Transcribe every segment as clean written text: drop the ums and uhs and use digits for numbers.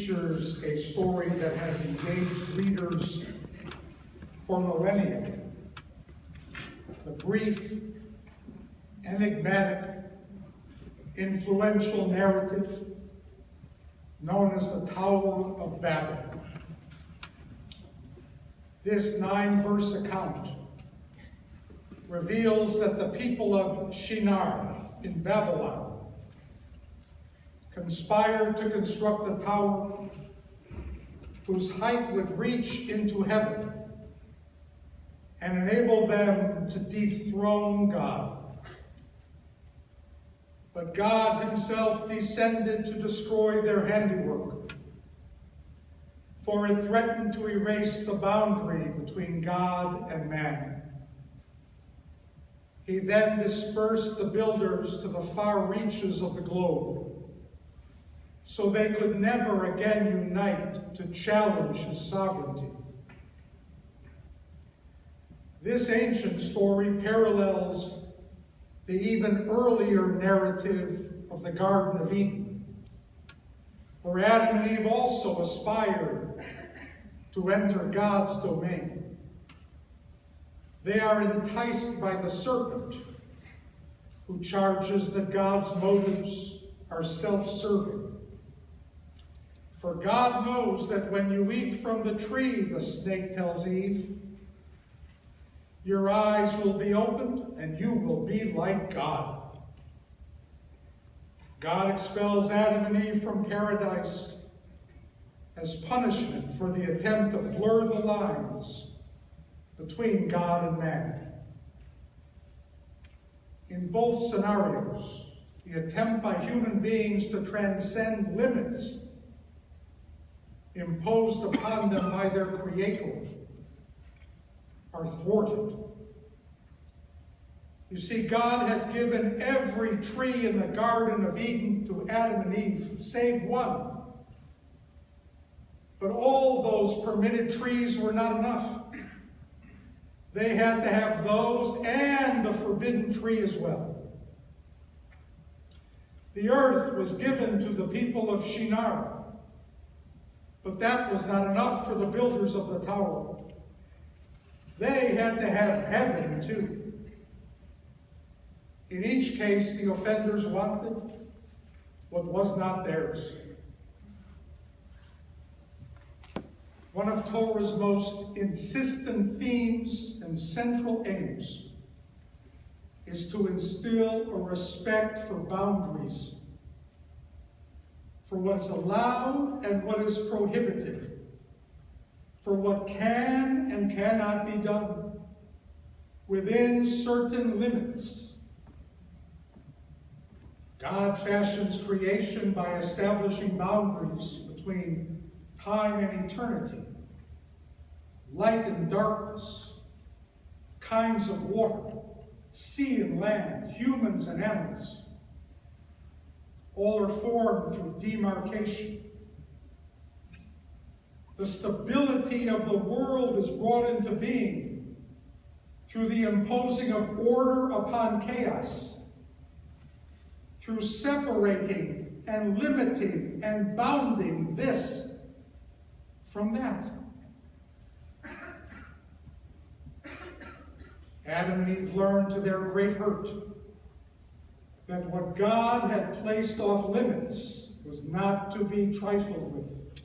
features a story that has engaged readers for millennia. The brief, enigmatic, influential narrative known as the Tower of Babel. This 9-verse account reveals that the people of Shinar in Babylon conspired to construct a tower whose height would reach into heaven and enable them to dethrone God. But God himself descended to destroy their handiwork, for it threatened to erase the boundary between God and man. He then dispersed the builders to the far reaches of the globe, so they could never again unite to challenge his sovereignty. This ancient story parallels the even earlier narrative of the Garden of Eden, where Adam and Eve also aspired to enter God's domain. They are enticed by the serpent, who charges that God's motives are self-serving. For God knows that when you eat from the tree, the snake tells Eve, your eyes will be opened and you will be like God. God expels Adam and Eve from paradise as punishment for the attempt to blur the lines between God and man. In both scenarios, the attempt by human beings to transcend limits imposed upon them by their Creator are thwarted. You see, God had given every tree in the Garden of Eden to Adam and Eve, save one. But all those permitted trees were not enough. They had to have those and the forbidden tree as well. The earth was given to the people of Shinar, but that was not enough for the builders of the tower. They had to have heaven too. In each case, the offenders wanted what was not theirs. One of Torah's most insistent themes and central aims is to instill a respect for boundaries, for what is allowed and what is prohibited, for what can and cannot be done within certain limits. God fashions creation by establishing boundaries between time and eternity, light and darkness, kinds of water, sea and land, humans and animals. All are formed through demarcation. The stability of the world is brought into being through the imposing of order upon chaos, through separating and limiting and bounding this from that. Adam and Eve learned to their great hurt that what God had placed off limits was not to be trifled with.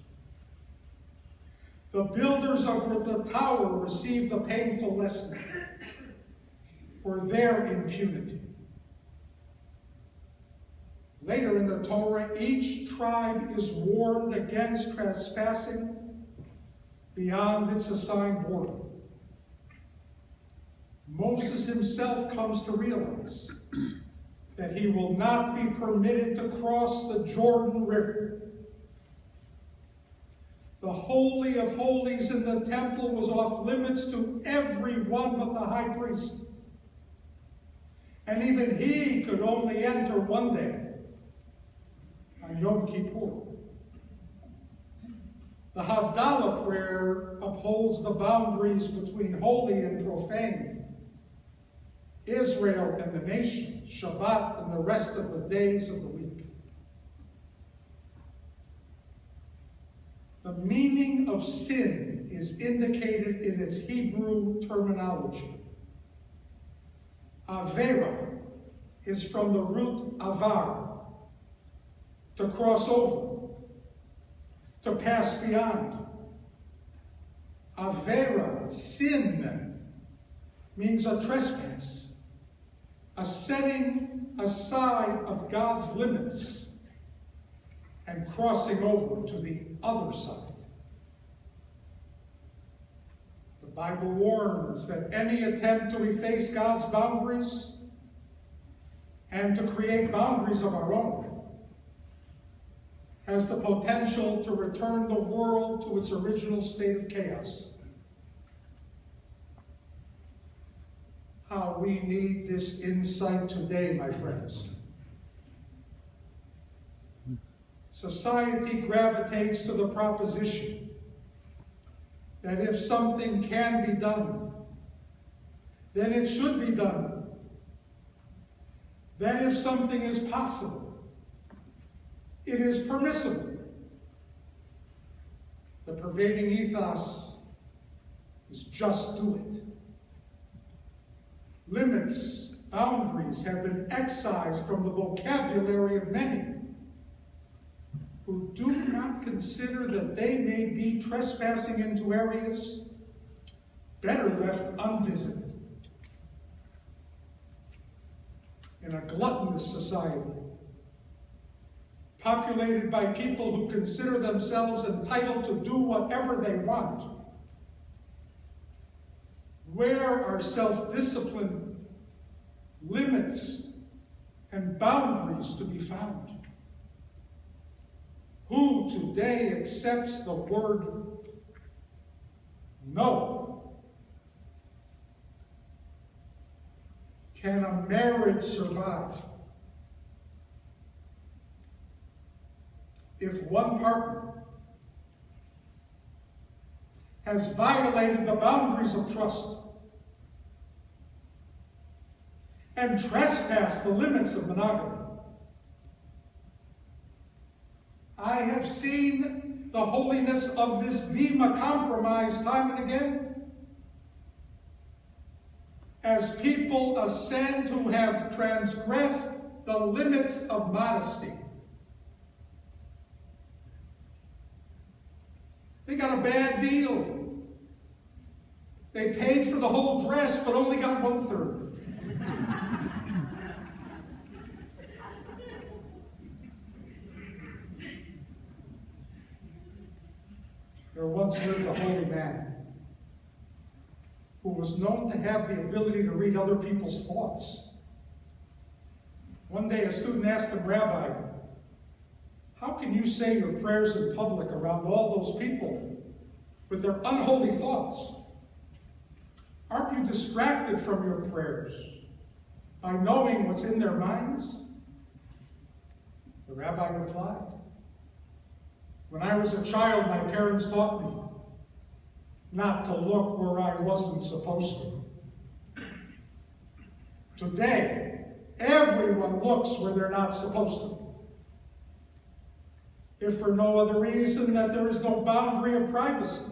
The builders of the tower received the painful lesson for their impunity. Later in the Torah, each tribe is warned against trespassing beyond its assigned border. Moses himself comes to realize that he will not be permitted to cross the Jordan River. The Holy of Holies in the temple was off limits to everyone but the high priest. And even he could only enter one day, on Yom Kippur. The Havdalah prayer upholds the boundaries between holy and profane, Israel and the nation, Shabbat and the rest of the days of the week. meaning of sin is indicated in its Hebrew terminology. Avera is from the root avar, to cross over, to pass beyond. Avera, sin, means a trespass, a setting aside of God's limits and crossing over to the other side. The Bible warns that any attempt to efface God's boundaries and to create boundaries of our own has the potential to return the world to its original state of chaos. How we need this insight today, my friends. Society gravitates to the proposition that if something can be done, then it should be done. That if something is possible, it is permissible. The pervading ethos is just do it. Limits, boundaries have been excised from the vocabulary of many who do not consider that they may be trespassing into areas better left unvisited. In a gluttonous society, populated by people who consider themselves entitled to do whatever they want, where are self-discipline, limits, and boundaries to be found? Who today accepts the word no? Can a marriage survive if one partner has violated the boundaries of trust and trespassed the limits of monogamy? I have seen the holiness of this beam a compromise time and again as people ascend who have transgressed the limits of modesty. They got a bad deal. They paid for the whole dress but only got 1/3. There once lived a holy man who was known to have the ability to read other people's thoughts. One day a student asked him, "Rabbi, how can you say your prayers in public around all those people with their unholy thoughts? Aren't you distracted from your prayers by knowing what's in their minds?" The rabbi replied, "When I was a child, my parents taught me not to look where I wasn't supposed to. Today, everyone looks where they're not supposed to. If for no other reason that there is no boundary of privacy.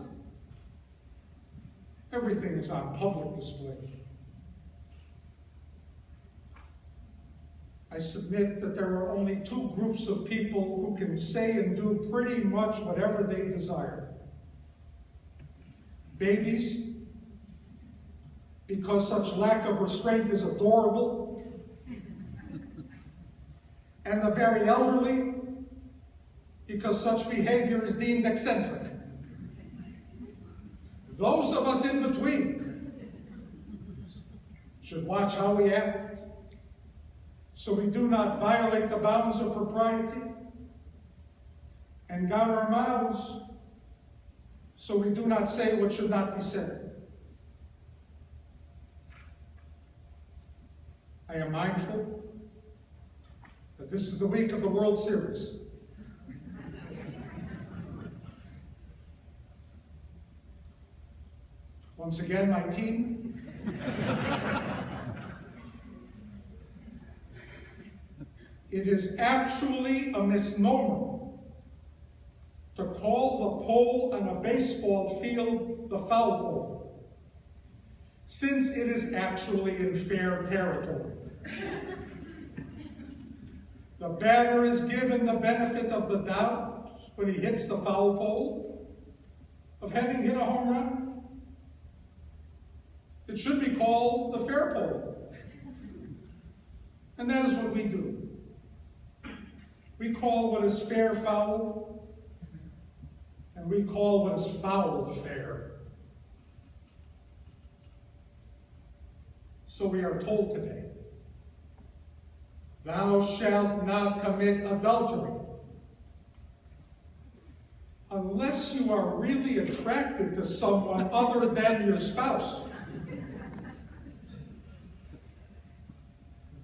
Everything is on public display." I submit that there are only two groups of people who can say and do pretty much whatever they desire. Babies, because such lack of restraint is adorable, and the very elderly, because such behavior is deemed eccentric. Those of us in between should watch how we act, so we do not violate the bounds of propriety, and guard our mouths, so we do not say what should not be said. I am mindful that this is the week of the World Series. Once again, my team it is actually a misnomer to to call the pole on a baseball field the foul pole, since it is actually in fair territory. The batter is given the benefit of the doubt when he hits the foul pole of having hit a home run. It should be called the fair pole. And that is what we do. We call what is fair foul, and we call what is foul fair. So we are told today, thou shalt not commit adultery, unless you are really attracted to someone other than your spouse.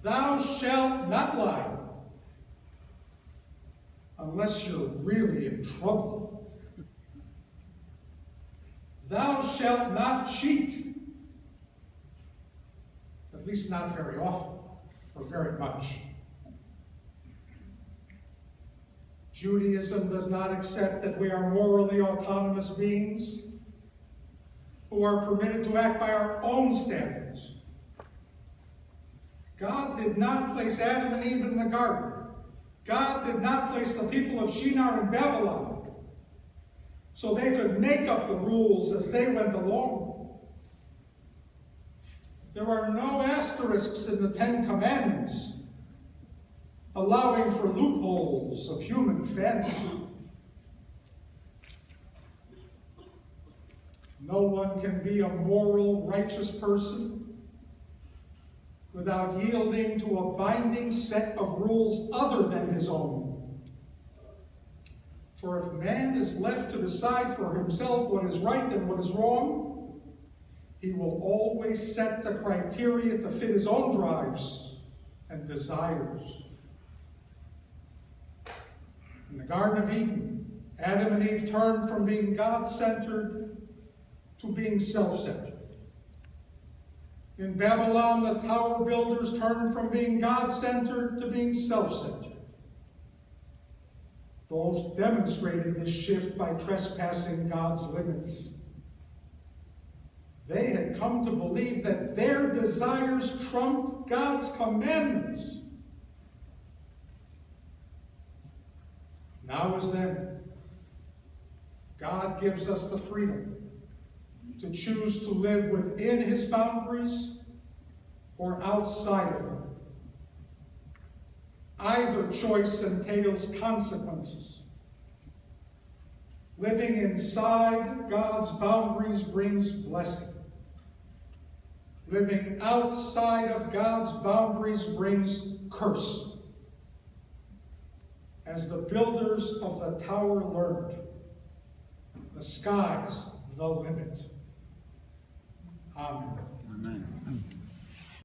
Thou shalt not lie, unless you're really in trouble. Thou shalt not cheat, at least not very often or very much. Judaism does not accept that we are morally autonomous beings who are permitted to act by our own standards. God did not place Adam and Eve in the garden. God did not place the people of Shinar in Babylon so they could make up the rules as they went along. There are no asterisks in the Ten Commandments allowing for loopholes of human fancy. No one can be a moral, righteous person without yielding to a binding set of rules other than his own. For if man is left to decide for himself what is right and what is wrong, he will always set the criteria to fit his own drives and desires. In the Garden of Eden, Adam and Eve turned from being God-centered to being self-centered. In Babylon, the tower builders turned from being God-centered to being self-centered. Both demonstrated this shift by trespassing God's limits. They had come to believe that their desires trumped God's commandments. Now as then, God gives us the freedom to choose to live within his boundaries or outside of them. Either choice entails consequences. Living inside God's boundaries brings blessing. Living outside of God's boundaries brings curse. As the builders of the tower learned, the sky's the limit. Amen. Amen.